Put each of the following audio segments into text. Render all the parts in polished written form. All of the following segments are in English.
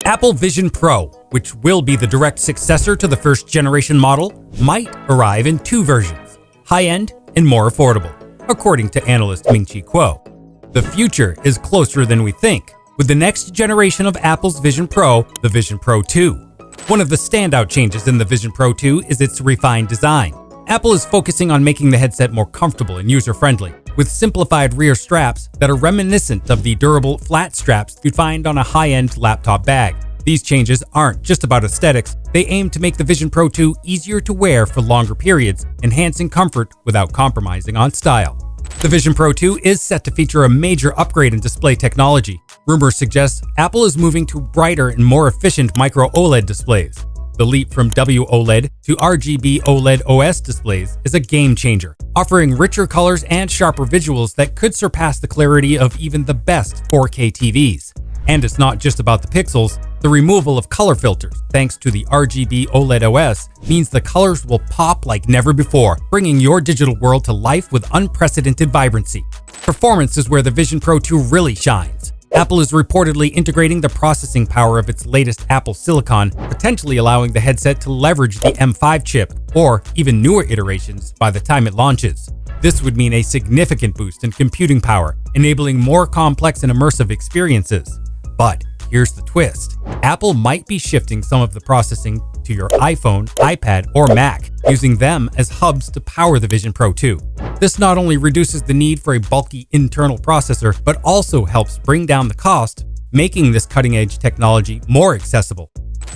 Apple Vision Pro, which will be the direct successor to the first generation model, might arrive in two versions, high-end and more affordable, according to analyst Ming-Chi Kuo. The future is closer than we think, with the next generation of Apple's Vision Pro, the Vision Pro 2. One of the standout changes in the Vision Pro 2 is its refined design. Apple is focusing on making the headset more comfortable and user-friendly, with simplified rear straps that are reminiscent of the durable flat straps you'd find on a high-end laptop bag. These changes aren't just about aesthetics, they aim to make the Vision Pro 2 easier to wear for longer periods, enhancing comfort without compromising on style. The Vision Pro 2 is set to feature a major upgrade in display technology. Rumors suggest Apple is moving to brighter and more efficient Micro-OLED displays. The leap from WOLED to RGB OLED OS displays is a game changer, offering richer colors and sharper visuals that could surpass the clarity of even the best 4K TVs. And it's not just about the pixels. The removal of color filters, thanks to the RGB OLED OS, means the colors will pop like never before, bringing your digital world to life with unprecedented vibrancy. Performance is where the Vision Pro 2 really shines. Apple is reportedly integrating the processing power of its latest Apple Silicon, potentially allowing the headset to leverage the M5 chip, or even newer iterations by the time it launches. This would mean a significant boost in computing power, enabling more complex and immersive experiences. But here's the twist. Apple might be shifting some of the processing to your iPhone, iPad, or Mac, using them as hubs to power the Vision Pro 2. This not only reduces the need for a bulky internal processor, but also helps bring down the cost, making this cutting-edge technology more accessible.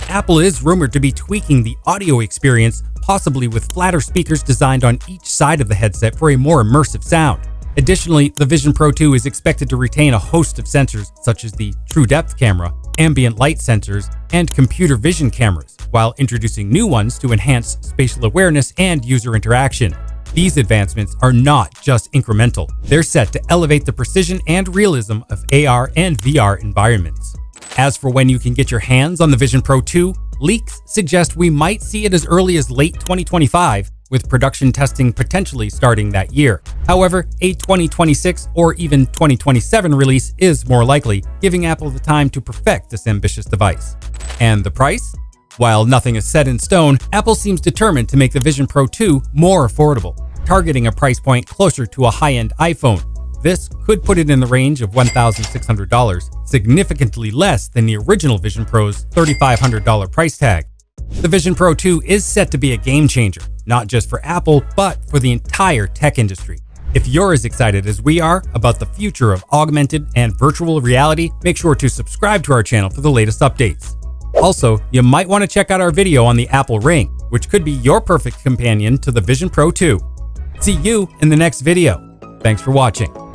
Apple is rumored to be tweaking the audio experience, possibly with flatter speakers designed on each side of the headset for a more immersive sound. Additionally, the Vision Pro 2 is expected to retain a host of sensors such as the True Depth camera, ambient light sensors, and computer vision cameras, while introducing new ones to enhance spatial awareness and user interaction. These advancements are not just incremental, they're set to elevate the precision and realism of AR and VR environments. As for when you can get your hands on the Vision Pro 2, leaks suggest we might see it as early as late 2025, with production testing potentially starting that year. However, a 2026 or even 2027 release is more likely, giving Apple the time to perfect this ambitious device. And the price? While nothing is set in stone, Apple seems determined to make the Vision Pro 2 more affordable, targeting a price point closer to a high-end iPhone. This could put it in the range of $1,600, significantly less than the original Vision Pro's $3,500 price tag. The Vision Pro 2 is set to be a game changer, not just for Apple, but for the entire tech industry. If you're as excited as we are about the future of augmented and virtual reality, make sure to subscribe to our channel for the latest updates. Also, you might want to check out our video on the Apple Ring, which could be your perfect companion to the Vision Pro 2. See you in the next video. Thanks for watching.